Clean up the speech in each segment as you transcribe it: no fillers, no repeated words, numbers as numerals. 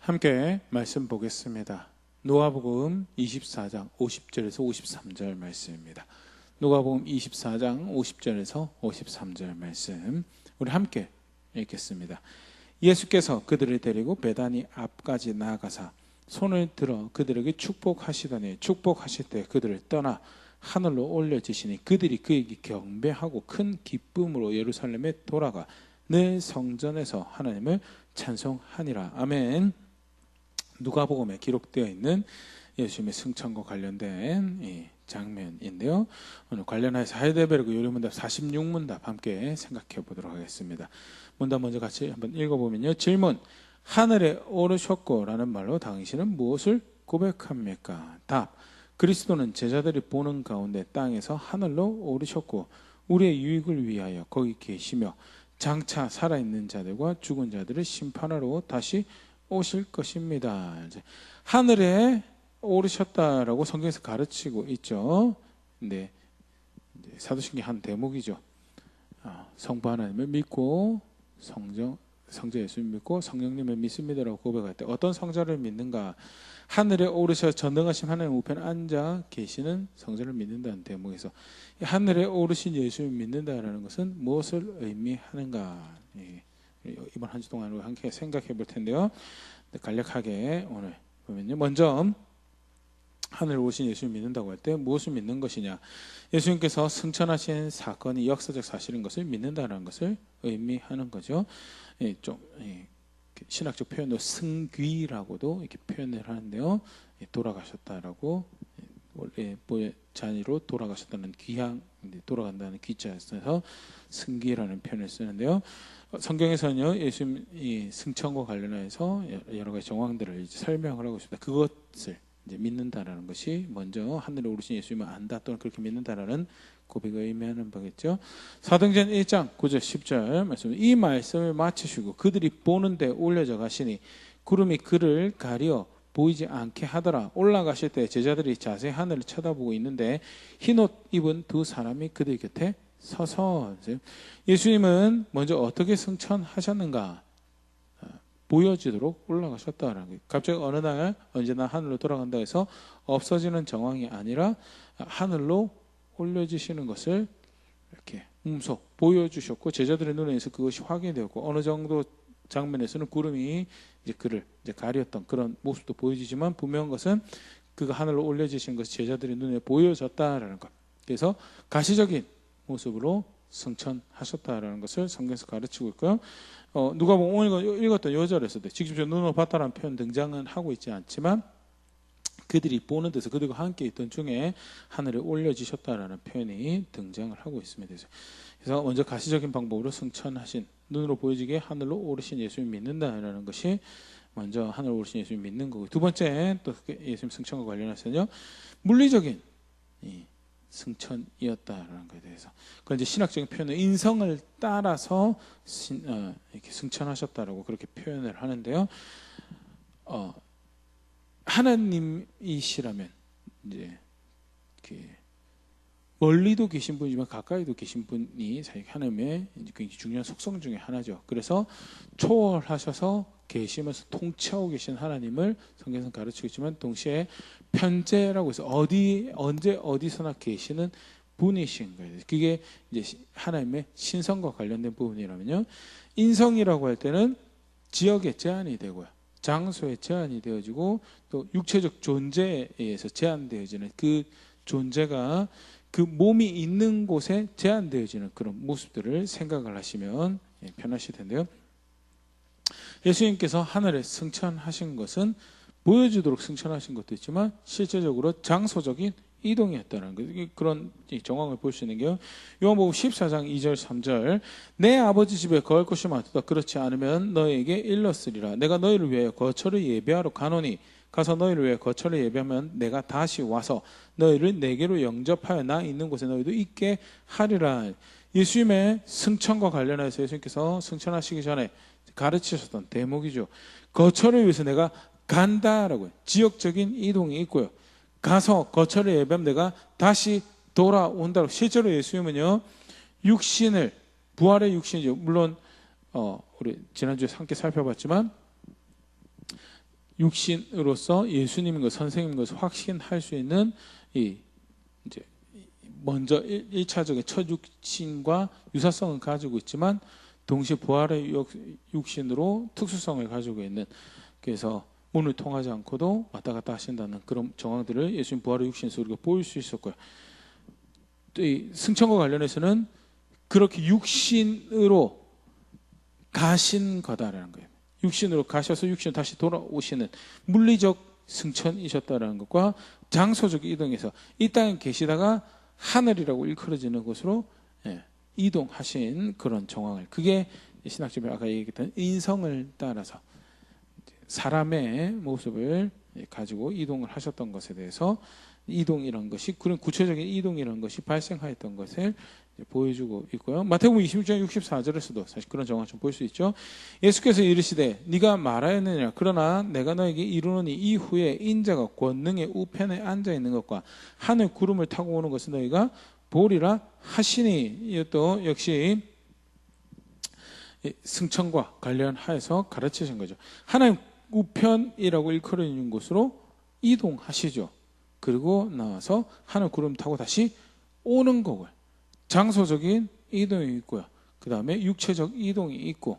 함께 말씀 보겠습니다. 누가복음 24장 50절에서 53절 말씀입니다. 누가복음 24장 50절에서 53절 말씀 우리 함께 읽겠습니다. 예수께서 그들을 데리고 베다니 앞까지 나아가사 손을 들어 그들에게 축복하시더니 축복하실 때 그들을 떠나 하늘로 올려지시니 그들이 그에게 경배하고 큰 기쁨으로 예루살렘에 돌아가 늘 성전에서 하나님을 찬송하니라. 아멘. 누가복음에 기록되어 있는 예수님의 승천과 관련된 이 장면인데요. 오늘 관련해서 하이델베르그 요리문답 46문답 함께 생각해 보도록 하겠습니다. 문답 먼저 같이 한번 읽어보면요. 질문: 하늘에 오르셨고 라는 말로 당신은 무엇을 고백합니까? 답: 그리스도는 제자들이 보는 가운데 땅에서 하늘로 오르셨고 우리의 유익을 위하여 거기 계시며 장차 살아있는 자들과 죽은 자들을 심판하러 다시 오실 것입니다. 하늘에 오르셨다라고 성경에서 가르치고 있죠. 근데 사도신경 한 대목이죠. 성부 하나님을 믿고 성자 예수를 믿고 성령님을 믿습니다라고 고백할 때 어떤 성자를 믿는가? 하늘에 오르셔 전능하신 하나님 우편에 앉아 계시는 성자를 믿는다는 대목에서 하늘에 오르신 예수를 믿는다라는 것은 무엇을 의미하는가? 이번 한 주 동안 우리 함께 생각해 볼 텐데요. 간략하게 오늘 보면요. 먼저 하늘에 오신 예수를 믿는다고 할 때 무엇을 믿는 것이냐? 예수님께서 승천하신 사건이 역사적 사실인 것을 믿는다는 것을 의미하는 거죠. 좀 신학적 표현으로 승귀라고도 이렇게 표현을 하는데요. 돌아가셨다라고 원래 잔이로 돌아가셨다는 귀향 돌아간다는 귀자에서 승귀라는 표현을 쓰는데요. 성경에서는요 예수님 승천과 관련해서 여러 가지 정황들을 이제 설명을 하고 있습니다. 그것을 이제 믿는다라는 것이 먼저 하늘에 오르신 예수님을 안다 또는 그렇게 믿는다라는 고백을 의미하는 바겠죠. 사도행전 1장 9절 10절 말씀. 이 말씀을 마치시고 그들이 보는데 올려져 가시니 구름이 그를 가려 보이지 않게 하더라. 올라가실 때 제자들이 자세히 하늘을 쳐다보고 있는데 흰옷 입은 두 사람이 그들 곁에 서서 예수님은 먼저 어떻게 승천하셨는가 보여지도록 올라가셨다라는 거예요. 갑자기 어느 날 언제나 하늘로 돌아간다 해서 없어지는 정황이 아니라 하늘로 올려지시는 것을 이렇게 음속 보여주셨고 제자들의 눈에서 그것이 확인되었고 어느 정도 장면에서는 구름이 이제 그를 이제 가렸던 그런 모습도 보여지지만 분명한 것은 그가 하늘로 올려지신 것이 제자들의 눈에 보여졌다라는 것. 그래서 가시적인 모습으로 승천하셨다라는 것을 성경에서 가르치고 있고요. 누가복음 오늘 읽었던 요절에서도 직접 눈으로 봤다라는 표현 등장은 하고 있지 않지만 그들이 보는 데서 그들과 함께 있던 중에 하늘에 올려지셨다라는 표현이 등장을 하고 있습니다. 그래서 먼저 가시적인 방법으로 승천하신 눈으로 보여지게 하늘로 오르신 예수님 믿는다라는 것이 먼저 하늘로 오르신 예수님 믿는 거고 두 번째 또 예수님 승천과 관련해서는요 물리적인 승천이었다라는 것에 대해서 그건 이제 신학적인 표현은 인성을 따라서 이렇게 승천하셨다라고 그렇게 표현을 하는데요. 하나님이시라면 이제 멀리도 계신 분이지만 가까이도 계신 분이 하나님의 굉장히 중요한 속성 중에 하나죠. 그래서 초월하셔서 계시면서 통치하고 계신 하나님을 성경에서 가르치고 있지만 동시에 편재라고 해서 언제 어디서나 계시는 분이신 거예요. 그게 이제 하나님의 신성과 관련된 부분이라면요. 인성이라고 할 때는 지역에 제한이 되고요. 장소에 제한이 되어지고 또 육체적 존재에 의해서 제한되어지는 그 존재가 그 몸이 있는 곳에 제한되어지는 그런 모습들을 생각을 하시면 편하실 텐데요. 예수님께서 하늘에 승천하신 것은 보여주도록 승천하신 것도 있지만 실제적으로 장소적인 이동이었다는 것. 그런 정황을 볼 수 있는 게요. 요한복음 14장 2절 3절 내 아버지 집에 거할 곳이 많도다. 그렇지 않으면 너에게 일렀으리라. 내가 너희를 위하여 거처를 예배하러 가노니 가서 너희를 위해 거처를 예배하면 내가 다시 와서 너희를 내게로 영접하여 나 있는 곳에 너희도 있게 하리라. 예수님의 승천과 관련해서 예수님께서 승천하시기 전에 가르치셨던 대목이죠. 거처를 위해서 내가 간다라고요. 지역적인 이동이 있고요. 가서 거처를 예배하면 내가 다시 돌아온다고. 실제로 예수님은요 육신을 부활의 육신이죠. 물론 우리 지난주에 함께 살펴봤지만 육신으로서 예수님인 것, 선생님인 것을 확신할 수 있는 이 이제 먼저 1차적인 첫 육신과 유사성을 가지고 있지만 동시에 부활의 육신으로 특수성을 가지고 있는, 그래서 문을 통하지 않고도 왔다 갔다 하신다는 그런 정황들을 예수님 부활의 육신에서 우리가 보일 수 있었고요. 또 이 승천과 관련해서는 그렇게 육신으로 가신 거다라는 거예요. 육신으로 가셔서 육신으로 다시 돌아오시는 물리적 승천이셨다라는 것과 장소적 이동에서 이 땅에 계시다가 하늘이라고 일컬어지는 곳으로 이동하신 그런 정황을, 그게 신학적으로 아까 얘기했던 인성을 따라서 사람의 모습을 가지고 이동을 하셨던 것에 대해서 이동이라는 것이, 그런 구체적인 이동이라는 것이 발생하였던 것을 보여주고 있고요. 마태복음 26장 64절에서도 사실 그런 정황을 좀 볼 수 있죠. 예수께서 이르시되 네가 말하였느냐 그러나 내가 너에게 이르노니 이후에 인자가 권능의 우편에 앉아 있는 것과 하늘 구름을 타고 오는 것을 너희가 보리라 하시니, 이것도 역시 승천과 관련하여서 가르치신 거죠. 하나님 우편이라고 일컬어지는 곳으로 이동하시죠. 그리고 나와서 하늘 구름 타고 다시 오는 거고요. 장소적인 이동이 있고요. 그 다음에 육체적 이동이 있고,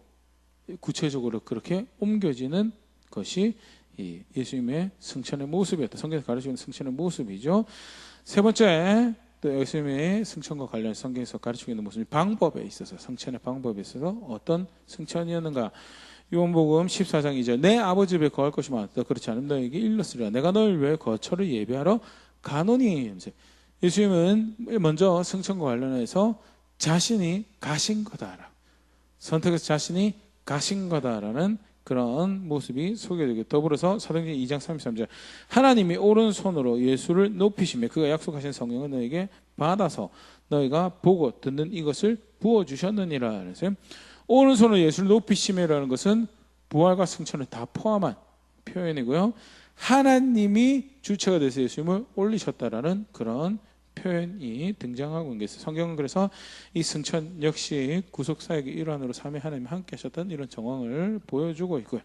구체적으로 그렇게 옮겨지는 것이 이 예수님의 승천의 모습이었다. 성경에서 가르치는 승천의 모습이죠. 세 번째, 또 예수님의 승천과 관련해서 성경에서 가르치고 있는 모습이 방법에 있어서, 승천의 방법에 있어서 어떤 승천이었는가. 요한복음 14장 2절 내 아버지 집에 거할 것이 많다. 그렇지 않으면 너에게 일렀으리라. 내가 너를 위해 거처를 예비하러 가노니. 예수님은 먼저 승천과 관련해서 자신이 가신 거다, 선택해서 자신이 가신 거다라는 그런 모습이 소개되고, 더불어서 사도행전 2장 33절 하나님이 오른손으로 예수를 높이시며 그가 약속하신 성령을 너에게 받아서 너희가 보고 듣는 이것을 부어주셨느니라. 그래서 오른손으로 예수를 높이시며라는 것은 부활과 승천을 다 포함한 표현이고요. 하나님이 주체가 돼서 예수님을 올리셨다라는 그런 표현이 등장하고 있는 것이죠. 성경은 그래서 이 승천 역시 구속사역의 일환으로 삼위 하나님이 함께 하셨던 이런 정황을 보여주고 있고요.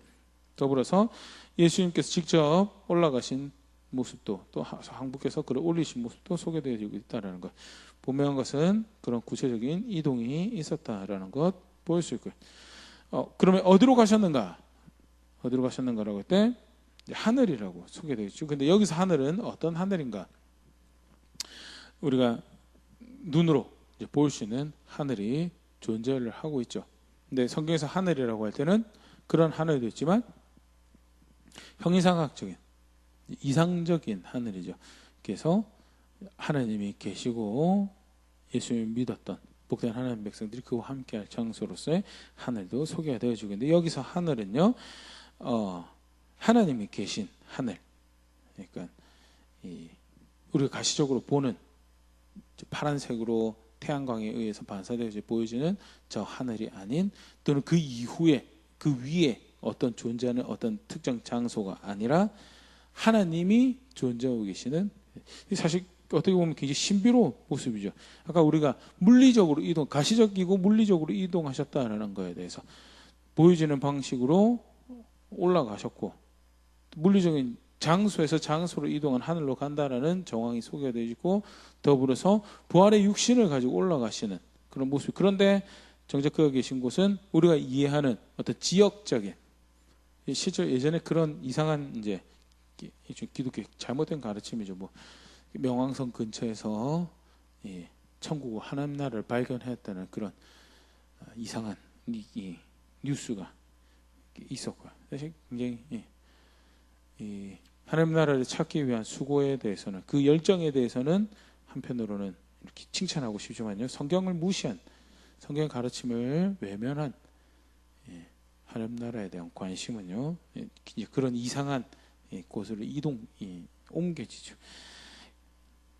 더불어서 예수님께서 직접 올라가신 모습도, 또 항복해서 그를 올리신 모습도 소개되어지고 있다는 것. 분명한 것은 그런 구체적인 이동이 있었다라는 것 보일 수 있고요. 그러면 어디로 가셨는가? 어디로 가셨는가라고 할 때 하늘이라고 소개되어 있죠. 근데 여기서 하늘은 어떤 하늘인가? 우리가 눈으로 볼 수 있는 하늘이 존재를 하고 있죠. 근데 성경에서 하늘이라고 할 때는 그런 하늘도 있지만 형이상학적인, 이상적인 하늘이죠. 그래서 하나님이 계시고 예수님을 믿었던 복된 하나님 백성들이 그와 함께할 장소로서의 하늘도 소개가 되어지고 있는데, 여기서 하늘은요, 하나님이 계신 하늘, 그러니까 우리가 가시적으로 보는 파란색으로 태양광에 의해서 반사되어서 보여지는 저 하늘이 아닌, 또는 그 이후에 그 위에 어떤 존재하는 어떤 특정 장소가 아니라 하나님이 존재하고 계시는, 사실 어떻게 보면 굉장히 신비로운 모습이죠. 아까 우리가 물리적으로 이동, 가시적이고 물리적으로 이동하셨다라는 거에 대해서 보여지는 방식으로 올라가셨고, 물리적인 장소에서 장소로 이동한 하늘로 간다라는 정황이 소개되어 있고, 더불어서 부활의 육신을 가지고 올라가시는 그런 모습. 그런데 정작 그가 계신 곳은 우리가 이해하는 어떤 지역적인, 실제 예전에 그런 이상한 이제 기독교 잘못된 가르침이죠. 뭐 명왕성 근처에서 천국 하나님 나라를 발견했다는 그런 이상한 이 뉴스가 있었고요. 사실 굉장히 이 하나님 나라를 찾기 위한 수고에 대해서는, 그 열정에 대해서는 한편으로는 이렇게 칭찬하고 싶지만요, 성경을 무시한, 성경의 가르침을 외면한 하나님 나라에 대한 관심은요, 그런 이상한 곳으로 옮겨지죠.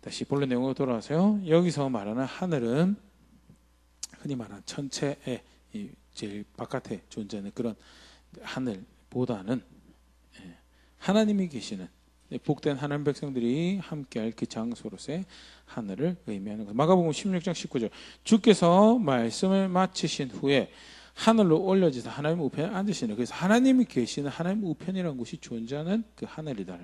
다시 본래 내용으로 돌아와서요. 여기서 말하는 하늘은 흔히 말하는 천체의 제일 바깥에 존재하는 그런 하늘보다는 하나님이 계시는 복된 하나님 백성들이 함께할 그 장소로서의 하늘을 의미하는 것. 마가복음 16장 19절 주께서 말씀을 마치신 후에 하늘로 올려져서 하나님 우편에 앉으시는, 그래서 하나님이 계시는 하나님 우편이라는 곳이 존재하는 그 하늘이다.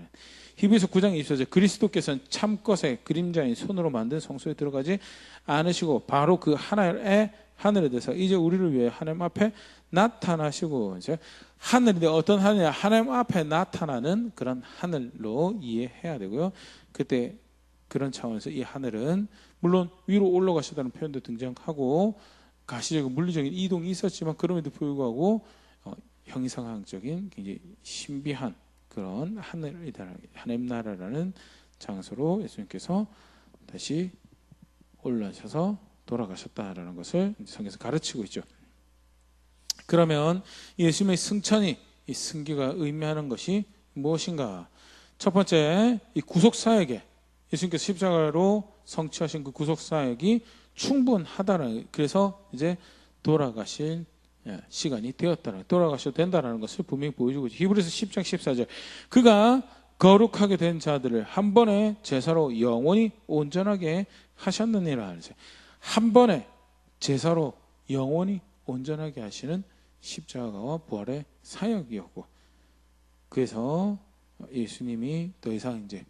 히브리서 9장 24절, 그리스도께서는 참것의 그림자인 손으로 만든 성소에 들어가지 않으시고 바로 그 하늘에 대해서 이제 우리를 위해 하나님 앞에 나타나시고, 이제 하늘인데 어떤 하늘이냐, 하나님 앞에 나타나는 그런 하늘로 이해해야 되고요. 그때 그런 차원에서 이 하늘은 물론 위로 올라가시다는 표현도 등장하고 가시적인 물리적인 이동이 있었지만 그럼에도 불구하고 형이상학적인 굉장히 신비한 그런 하늘이다, 하나님 나라라는 장소로 예수님께서 다시 올라셔서 돌아가셨다라는 것을 성경에서 가르치고 있죠. 그러면 예수님의 승천이, 이 승기가 의미하는 것이 무엇인가? 첫 번째, 이 구속사역에 예수님께서 십자가로 성취하신 그 구속사역이 충분하다는, 그래서 이제 돌아가실 시간이 되었다는, 돌아가셔도 된다는 것을 분명히 보여주고 있죠. 히브리서 10장 14절, 그가 거룩하게 된 자들을 한 번의 제사로 영원히 온전하게 하셨느니라. 한 번의 제사로 영원히 온전하게 하시는 십자가와 부활의 사역이었고, 그래서 예수님이 더 이상 이제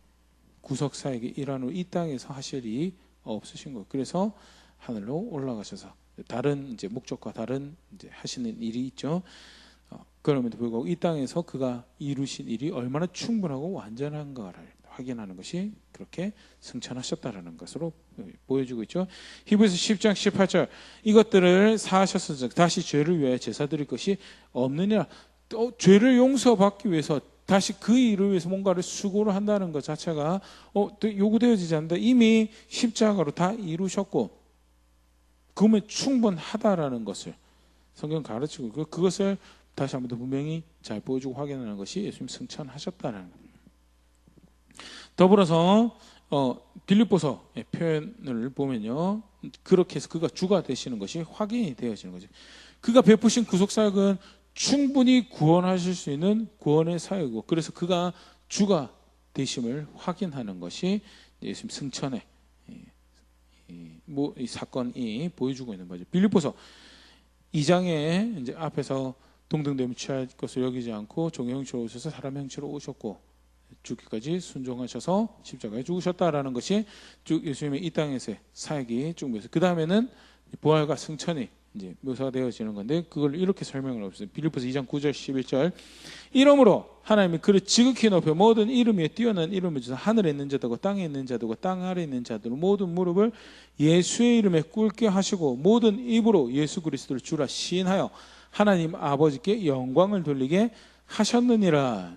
구속 사역의 일환으로 이 땅에서 하실 일이 없으신 거예요. 그래서 하늘로 올라가셔서 다른 이제 목적과 다른 이제 하시는 일이 있죠. 그럼에도 불구하고 이 땅에서 그가 이루신 일이 얼마나 충분하고 완전한가를 확인하는 것이 그렇게 승천하셨다라는 것으로 보여주고 있죠. 히브리서 10장 18절, 이것들을 사하셨으니 다시 죄를 위해 제사 드릴 것이 없느냐. 또 죄를 용서받기 위해서 다시 그 일을 위해서 뭔가를 수고를 한다는 것 자체가 또 요구되어지지 않는다. 이미 십자가로 다 이루셨고 그러면 충분하다라는 것을 성경 가르치고 있고, 그것을 다시 한번 더 분명히 잘 보여주고 확인하는 것이 예수님 승천하셨다는 것. 더불어서 빌립보서의 표현을 보면요, 그렇게 해서 그가 주가 되시는 것이 확인이 되어지는 거죠. 그가 베푸신 구속사역은 충분히 구원하실 수 있는 구원의 사역이고, 그래서 그가 주가 되심을 확인하는 것이 예수님 승천의 이 사건이 보여주고 있는 거죠. 빌립보서 2장에 이제 앞에서 동등됨을 취할 것을 여기지 않고 종의 형체로 오셔서 사람 형체로 오셨고 죽기까지 순종하셔서 십자가에 죽으셨다라는 것이 쭉 예수님의 이 땅에서의 사역이 쭉 묘사. 그 다음에는 부활과 승천이 이제 묘사가 되어지는 건데, 그걸 이렇게 설명을 하고 있어요. 빌립보서 2장 9절 11절, 이러므로 하나님이 그를 지극히 높여 모든 이름 위에 뛰어난 이름을 주사 하늘에 있는 자들과 땅에 있는 자들과 땅 아래에 있는 자들 모든 무릎을 예수의 이름에 꿇게 하시고 모든 입으로 예수 그리스도를 주라 시인하여 하나님 아버지께 영광을 돌리게 하셨느니라.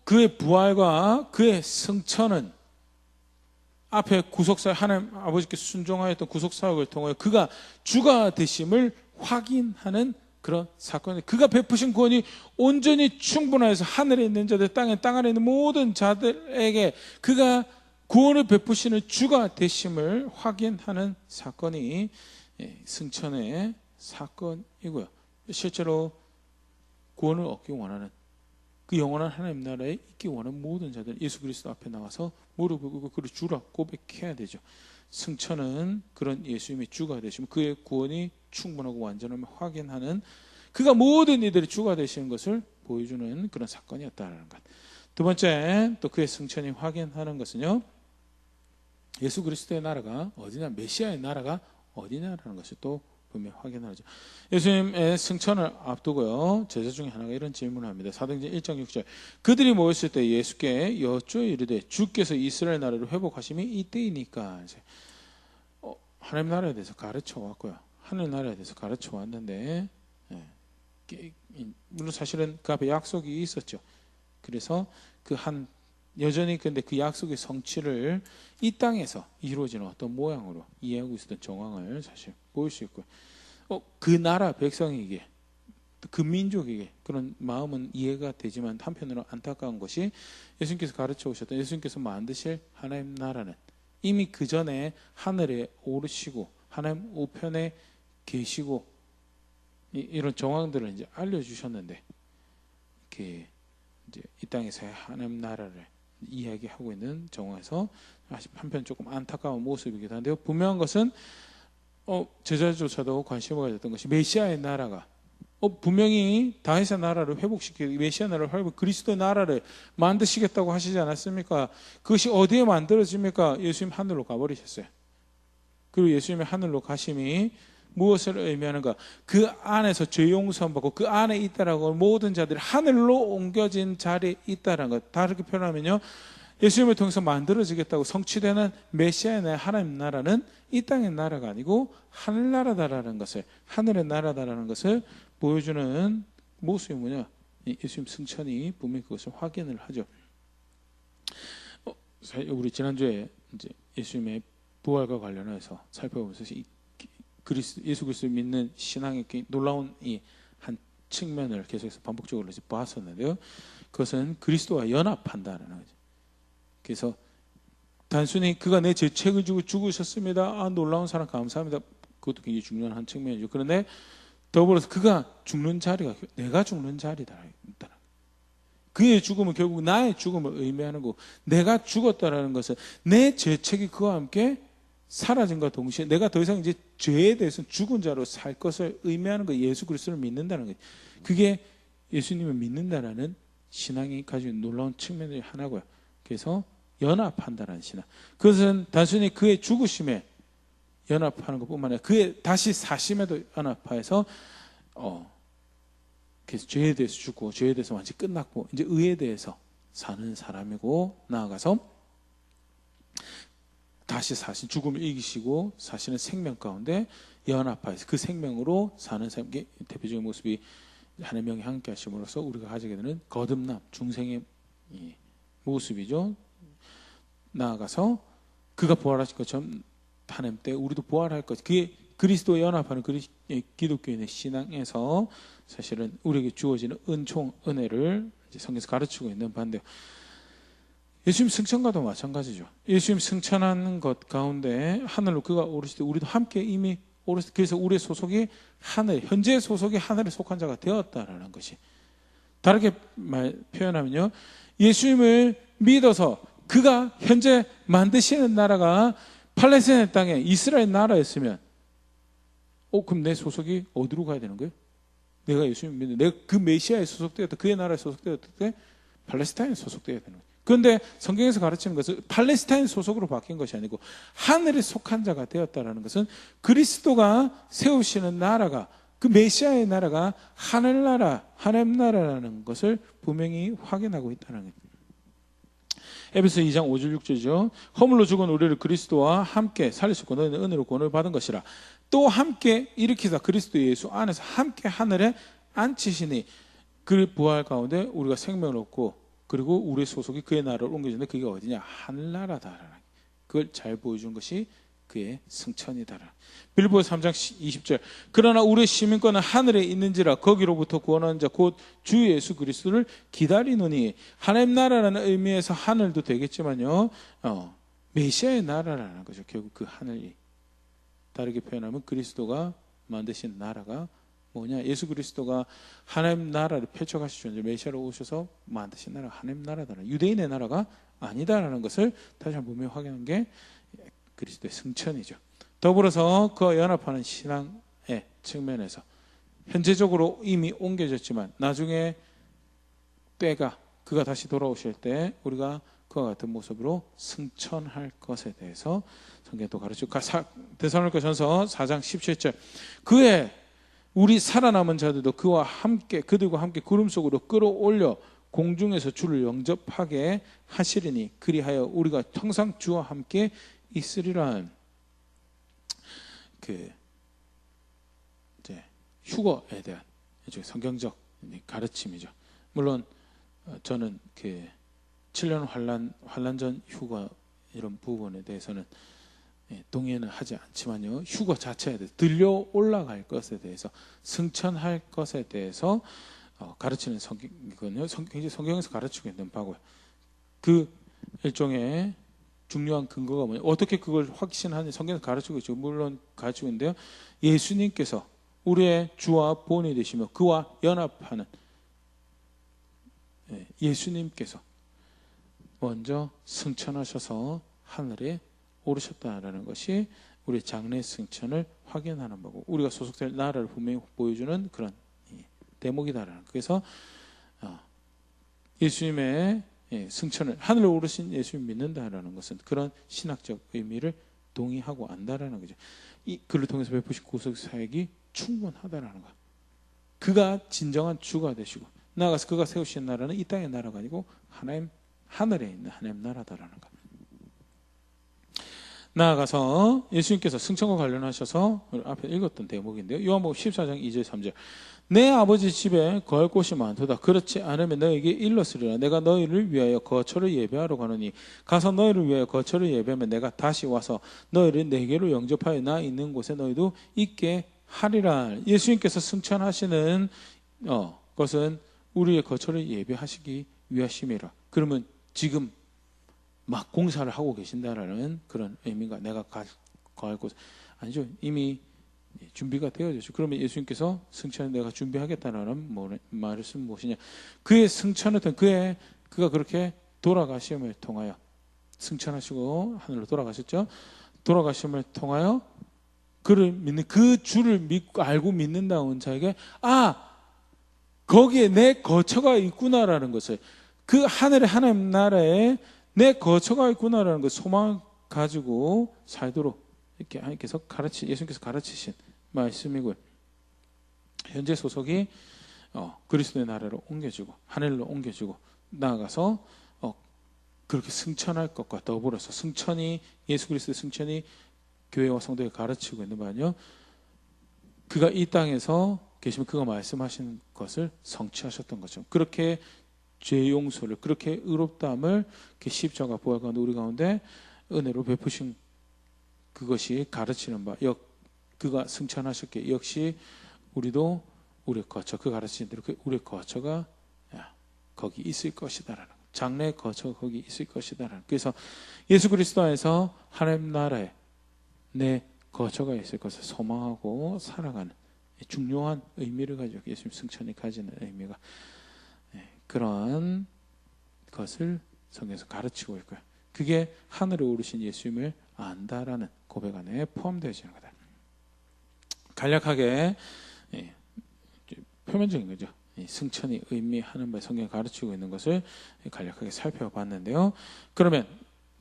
그의 부활과 그의 승천은 앞에 구속사역, 하나님 아버지께 순종하였던 구속사역을 통하여 그가 주가 되심을 확인하는 그런 사건이, 그가 베푸신 구원이 온전히 충분하여서 하늘에 있는 자들, 땅 아래에 있는 모든 자들에게 그가 구원을 베푸시는 주가 되심을 확인하는 사건이 승천의 사건이고요. 실제로 구원을 얻기 원하는, 그 영원한 하나님 나라에 있기 원하는 모든 자들 예수 그리스도 앞에 나와서 무릎을 꿇고 그를 주라 고백해야 되죠. 승천은 그런 예수님의 주가 되시면 그의 구원이 충분하고 완전함을 확인하는, 그가 모든 이들의 주가 되시는 것을 보여주는 그런 사건이었다는 것. 두 번째, 또 그의 승천이 확인하는 것은요, 예수 그리스도의 나라가 어디냐, 메시아의 나라가 어디냐라는 것을 또 분명히 확인하죠. 예수님의 승천을 앞두고요, 제자 중에 하나가 이런 질문을 합니다. 사도행전 1장 6절, 그들이 모였을 때 예수께 여쭈어 이르되 주께서 이스라엘 나라를 회복하심이 이때이니까. 하나님 나라에 대해서 가르쳐 왔고요, 하늘 나라에 대해서 가르쳐 왔는데, 물론 사실은 그 앞에 약속이 있었죠. 그래서 여전히 근데 그 약속의 성취를 이 땅에서 이루어지는 어떤 모양으로 이해하고 있었던 정황을 사실 보일 수 있고요. 그 나라 백성에게, 그 민족에게 그런 마음은 이해가 되지만 한편으로 안타까운 것이 예수님께서 가르쳐 오셨던, 예수님께서 만드실 하나님 나라는 이미 그 전에 하늘에 오르시고 하나님 우편에 계시고 이런 정황들을 이제 알려주셨는데, 이렇게 이제 이 땅에서의 하나님 나라를 이야기하고 있는 정황에서 한편 조금 안타까운 모습이기도 한데요. 분명한 것은 제자조차도 관심을 가졌던 것이 메시아의 나라가 분명히 다윗의 나라를 회복시키고 메시아 나라를 회복, 그리스도의 나라를 만드시겠다고 하시지 않았습니까? 그것이 어디에 만들어집니까? 예수님 하늘로 가버리셨어요. 그리고 예수님의 하늘로 가심이 무엇을 의미하는가? 그 안에서 죄 용서받고 그 안에 있다라고 모든 자들이 하늘로 옮겨진 자리에 있다라는 것. 다르게 표현하면요, 예수님을 통해서 만들어지겠다고 성취되는 메시아의 하나님 나라는 이 땅의 나라가 아니고 하늘나라다라는 것을, 하늘의 나라다라는 것을 보여주는 모습이 뭐냐? 예수님 승천이 분명히 그것을 확인을 하죠. 우리 지난주에 이제 예수님의 부활과 관련해서 살펴보면서 예수 그리스도를 믿는 신앙의 놀라운 이 한 측면을 계속해서 반복적으로 이제 봤었는데요. 그것은 그리스도와 연합한다는 거죠. 그래서 단순히 그가 내 죄책을 지고 죽으셨습니다. 놀라운 사랑 감사합니다. 그것도 굉장히 중요한 한 측면이죠. 그런데 더불어서 그가 죽는 자리가 내가 죽는 자리다. 그의 죽음은 결국 나의 죽음을 의미하는 거고, 내가 죽었다라는 것은 내 죄책이 그와 함께 사라짐과 동시에 내가 더 이상 이제 죄에 대해서 죽은 자로 살 것을 의미하는 거, 예수 그리스도를 믿는다는 거예요. 그게 예수님을 믿는다라는 신앙이 가지고 있는 놀라운 측면의 하나고요. 그래서 연합한다는 신앙. 그것은 단순히 그의 죽으심에 연합하는 것뿐만 아니라 그의 다시 사심에도 연합해서 그래서 죄에 대해서 죽고 죄에 대해서 완전히 끝났고 이제 의에 대해서 사는 사람이고, 나아가서 다시 사신 죽음을 이기시고 사시는 생명 가운데 연합하여서 그 생명으로 사는 삶의 대표적인 모습이 하나님의 명에 함께 하심으로써 우리가 가지게 되는 거듭남 중생의 모습이죠. 나아가서 그가 부활하신 것처럼 하나님 때 우리도 부활할 것. 그게 그리스도에 연합하는 기독교인의 신앙에서 사실은 우리에게 주어지는 은총, 은혜를 성경에서 가르치고 있는 반대요. 예수님 승천과도 마찬가지죠. 예수님 승천하는 것 가운데 하늘로 그가 오르실 때 우리도 함께 이미 오르실 때, 그래서 우리의 소속이 하늘, 현재 소속이 하늘에 속한 자가 되었다라는 것이, 다르게 표현하면요, 예수님을 믿어서 그가 현재 만드시는 나라가 팔레스타인 땅에 이스라엘 나라였으면 그럼 내 소속이 어디로 가야 되는 거예요? 내가 예수님 믿는, 내가 그 메시아에 소속되었다, 그의 나라에 소속되었을 때 팔레스타인에 소속되어야 되는 거예요. 그런데 성경에서 가르치는 것은 팔레스타인 소속으로 바뀐 것이 아니고 하늘에 속한 자가 되었다는 것은 그리스도가 세우시는 나라가, 그 메시아의 나라가 하늘나라, 하나님 나라라는 것을 분명히 확인하고 있다는 거예요. 에베소 2장 5절 6절이죠. 허물로 죽은 우리를 그리스도와 함께 살리셨고 너희는 은혜로 구원을 받은 것이라. 또 함께 일으키사 그리스도 예수 안에서 함께 하늘에 앉히시니 그 부활 가운데 우리가 생명을 얻고, 그리고 우리의 소속이 그의 나라를 옮겨주는데 그게 어디냐? 하늘나라다. 그걸 잘 보여준 것이 그의 승천이다. 빌보서 3장 20절. 그러나 우리의 시민권은 하늘에 있는지라 거기로부터 구원하는 자 곧 주 예수 그리스도를 기다리노니. 하나님 나라라는 의미에서 하늘도 되겠지만요, 메시아의 나라라는 거죠. 결국 그 하늘이, 다르게 표현하면 그리스도가 만드신 나라가 뭐냐? 예수 그리스도가 하나님 나라를 펼쳐가시죠. 메시아로 오셔서 만드신 나라가 하나님 나라다. 유대인의 나라가 아니다라는 것을 다시 한번 분명히 확인한 게 그리스도의 승천이죠. 더불어서 그와 연합하는 신앙의 측면에서 현재적으로 이미 옮겨졌지만 나중에 때가 그가 다시 돌아오실 때 우리가 그와 같은 모습으로 승천할 것에 대해서 성경도 가르치고, 데살로니가전서 4장 17절. 그의 우리 살아남은 자들도 그들과 함께 구름 속으로 끌어올려 공중에서 주를 영접하게 하시리니 그리하여 우리가 항상 주와 함께 있으리라. 이제 휴거에 대한 성경적 가르침이죠. 물론 저는 7년 환란 전 휴거 이런 부분에 대해서는 동의는 하지 않지만요, 휴거 자체에 대해서 들려 올라갈 것에 대해서 승천할 것에 대해서 가르치는 성경은요, 굉장히 성경에서 가르치고 있는 바고요. 그 일종의 중요한 근거가 뭐냐, 어떻게 그걸 확신하는 성경에서 가르치고 있죠. 물론 가르치고 있는데요, 예수님께서 우리의 주와 본이 되시며 그와 연합하는 예수님께서 먼저 승천하셔서 하늘에 오르셨다라는 것이 우리 장래 승천을 확인하는 거고 우리가 소속될 나라를 분명히 보여주는 그런 대목이다라는. 그래서 예수님의 승천을 하늘에 오르신 예수님 믿는다라는 것은 그런 신학적 의미를 동의하고 안다라는 거죠. 이 글을 통해서 베푸신 구속 사역이 충분하다라는 거. 그가 진정한 주가 되시고 나아가서 그가 세우신 나라는 이 땅의 나라가 아니고 하나님 하늘에 있는 하나님 나라다라는 거. 나아가서 예수님께서 승천과 관련하셔서 앞에 읽었던 대목인데요. 요한복음 14장 2절 3절. 내 아버지 집에 거할 곳이 많도다. 그렇지 않으면 너에게 일렀으리라. 내가 너희를 위하여 거처를 예배하러 가노니 가서 너희를 위하여 거처를 예배하면 내가 다시 와서 너희를 내게로 영접하여 나 있는 곳에 너희도 있게 하리라. 예수님께서 승천하시는 것은 우리의 거처를 예배하시기 위하심이라. 그러면 지금 막 공사를 하고 계신다라는 그런 의미가 내가 거할 곳 아니죠. 이미 준비가 되어졌죠. 그러면 예수님께서 승천을 내가 준비하겠다는 말씀 무엇이냐? 그의 승천했던 그가 그렇게 돌아가심을 통하여 승천하시고 하늘로 돌아가셨죠. 돌아가심을 통하여 그를 믿는 그 주를 믿고 알고 믿는다는 자에게 거기에 내 거처가 있구나라는 것을 그 하늘의 하나님 나라에 내 거처가 있구나라는 그 소망을 가지고 살도록 이렇게 하나님께서 예수님께서 가르치신 말씀이고요. 현재 소속이 그리스도의 나라로 옮겨지고 하늘로 옮겨지고 나아가서 그렇게 승천할 것과 더불어서 예수 그리스도의 승천이 교회와 성도에 가르치고 있는 바는요. 그가 이 땅에서 계시면 그가 말씀하신 것을 성취하셨던 거죠. 그렇게 죄 용서를 그렇게 의롭다함을 십자가 부활 가운데 우리 가운데 은혜로 베푸신 그것이 가르치는 바 그가 승천하셨기에 역시 우리도 우리의 거처 그 가르치신 대로 우리의 거처가 거기 있을 것이다라는 장래 거처가 거기 있을 것이다라는. 그래서 예수 그리스도 안에서 하나님 나라에 내 거처가 있을 것을 소망하고 살아가는 중요한 의미를 가지고 예수님 승천이 가지는 의미가 그런 것을 성경에서 가르치고 있고요. 그게 하늘에 오르신 예수님을 안다라는 고백 안에 포함되어지는 거다. 간략하게 표면적인 거죠. 승천이 의미하는 바에 성경이 가르치고 있는 것을 간략하게 살펴봤는데요. 그러면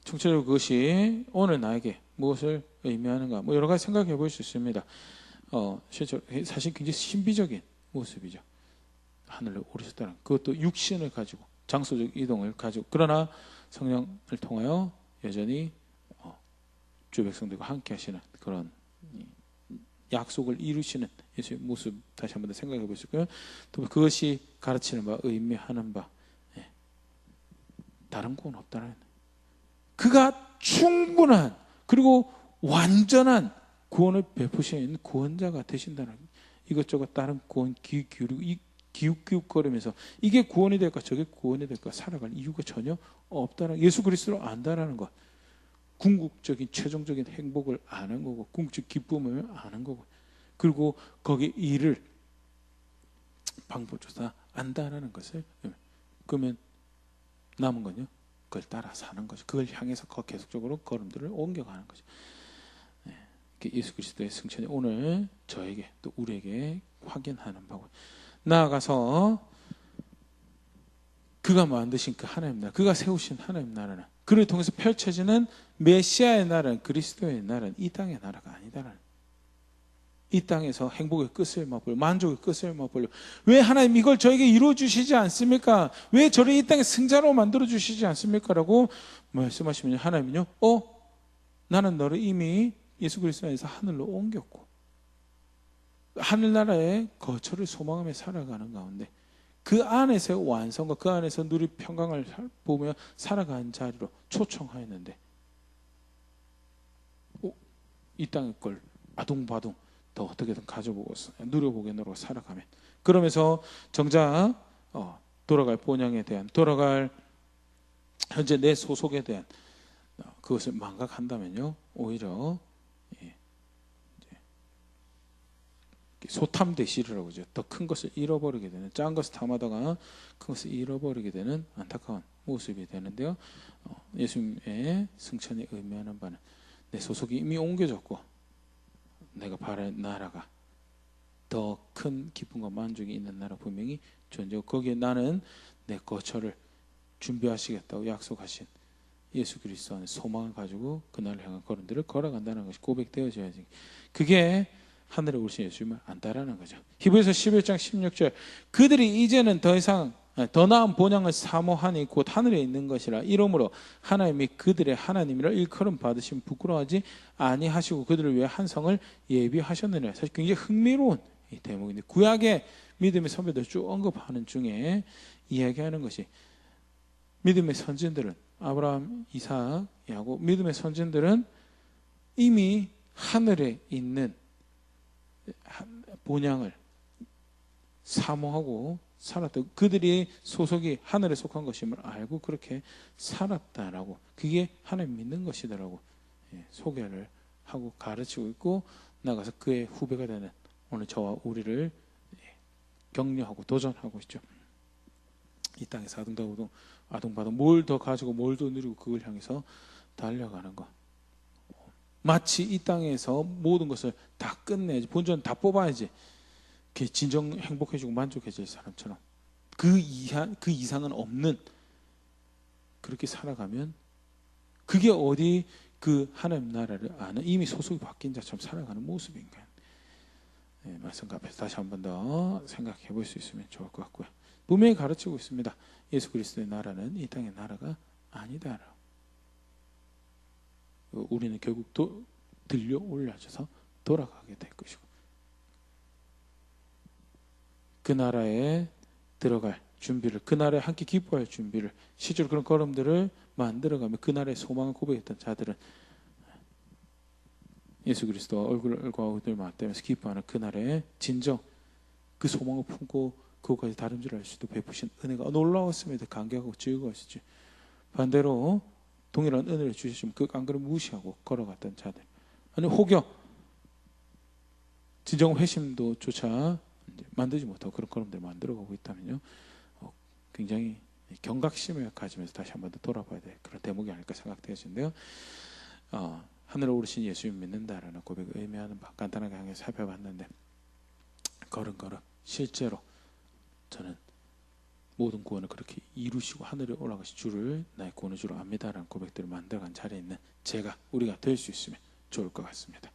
총체적으로 그것이 오늘 나에게 무엇을 의미하는가 여러 가지 생각해 볼 수 있습니다. 실제로 사실 굉장히 신비적인 모습이죠. 하늘로 오르셨다는 그것도 육신을 가지고 장소적 이동을 가지고 그러나 성령을 통하여 여전히 주 백성들과 함께 하시는 그런 약속을 이루시는 예수의 모습 다시 한번 더 생각해 보시고요. 또 그것이 가르치는 바 의미하는 바 다른 구원 없다는 그가 충분한 그리고 완전한 구원을 베푸시는 구원자가 되신다는 이것저것 다른 구원 기울이고 기웃기웃거리면서 이게 구원이 될까 저게 구원이 될까 살아갈 이유가 전혀 없다는 예수 그리스도를 안다라는 것 궁극적인 최종적인 행복을 아는 거고 궁극적 기쁨을 아는 거고 그리고 거기에 일을 방법조차 안다라는 것을 그러면 남은 건요 그걸 따라 사는 거죠. 그걸 향해서 계속적으로 걸음들을 옮겨가는 거죠. 예수 그리스도의 승천이 오늘 저에게 또 우리에게 확인하는 바고 나아가서 그가 만드신 그 하나님 나라 그가 세우신 하나님 나라는 그를 통해서 펼쳐지는 메시아의 나라는 그리스도의 나라는 이 땅의 나라가 아니다라는 이 땅에서 행복의 끝을 맛보려 만족의 끝을 맛보려 왜 하나님 이걸 저에게 이루어주시지 않습니까? 왜 저를 이 땅의 승자로 만들어주시지 않습니까? 라고 말씀하시면 하나님은요 나는 너를 이미 예수 그리스도 안에서 하늘로 옮겼고 하늘나라의 거처를 소망하며 살아가는 가운데 그 안에서의 완성과 그 안에서 누릴 평강을 보며 살아가는 자리로 초청하였는데 이 땅의 걸 아둥바둥 더 어떻게든 가져보고 누려보게 살아가면 그러면서 정작 돌아갈 본향에 대한 돌아갈 현재 내 소속에 대한 그것을 망각한다면요 오히려 소탐대실이라고 하죠. 더 큰 것을 잃어버리게 되는 작은 것을 탐하다가 큰 것을 잃어버리게 되는 안타까운 모습이 되는데요. 예수님의 승천이 의미하는 바는 내 소속이 이미 옮겨졌고 내가 바라는 나라가 더 큰 기쁨과 만족이 있는 나라 분명히 존재하고 거기에 나는 내 거처를 준비하시겠다고 약속하신 예수 그리스도 안에 소망을 가지고 그날을 향한 걸음들을 걸어간다는 것이 고백되어져야지. 그게 하늘에 오신 예수님을 안다라는 거죠. 히브리서 11장 16절 그들이 이제는 더 이상 더 나은 본향을 사모하니 곧 하늘에 있는 것이라. 이러므로 하나님이 그들의 하나님이라 일컬음 받으시면 부끄러워하지 아니하시고 그들을 위해 한 성을 예비하셨느니라. 사실 굉장히 흥미로운 이 대목인데 구약의 믿음의 선배들 쭉 언급하는 중에 이야기하는 것이 믿음의 선진들은 아브라함, 이삭, 야곱 믿음의 선진들은 이미 하늘에 있는 본향을 사모하고 살았다. 그들이 소속이 하늘에 속한 것임을 알고 그렇게 살았다라고. 그게 하나님 믿는 것이더라고. 소개를 하고 가르치고 있고 나가서 그의 후배가 되는 오늘 저와 우리를 격려하고 도전하고 있죠. 이 땅에서 아둥바둥 뭘 더 가지고 뭘 더 누리고 그걸 향해서 달려가는 것. 마치 이 땅에서 모든 것을 다 끝내야지, 본전 다 뽑아야지 진정 행복해지고 만족해질 사람처럼 그 이상은 없는 그렇게 살아가면 그게 어디 그 하나님 나라를 아는 이미 소속이 바뀐 자처럼 살아가는 모습인가요? 말씀 앞에서 다시 한 번 더 생각해 볼 수 있으면 좋을 것 같고요. 분명히 가르치고 있습니다. 예수 그리스도의 나라는 이 땅의 나라가 아니다. 우리는 결국 들려 올려져서 돌아가게 될 것이고 그 나라에 들어갈 준비를, 그 나라에 함께 기뻐할 준비를, 실제로 그런 걸음들을 만들어가며 그 나라의 소망을 고백했던 자들은 예수 그리스도와 얼굴과 얼굴을 맞대면서 기뻐하는 그 나라의 진정 그 소망을 품고 그것까지 다름질할 수도 베푸신 은혜가 놀라웠음에도 감격하고 즐거웠지. 반대로 동일한 은혜를 주시면 그 깡그를 무시하고 걸어갔던 자들, 아니 혹여 진정 회심도조차 만들지 못하고 그런 걸음들을 만들어가고 있다면요, 굉장히 경각심을 가지면서 다시 한번 더 돌아봐야 될 그런 대목이 아닐까 생각되어지는데요. 하늘에 오르신 예수님 믿는다라는 고백을 의미하는 바 간단하게 한번 살펴봤는데 걸음걸음 실제로 저는 모든 구원을 그렇게 이루시고 하늘에 올라가신 주를 나의 구원의 주로 압니다라는 고백들을 만들어간 자리에 있는 우리가 될 수 있으면 좋을 것 같습니다.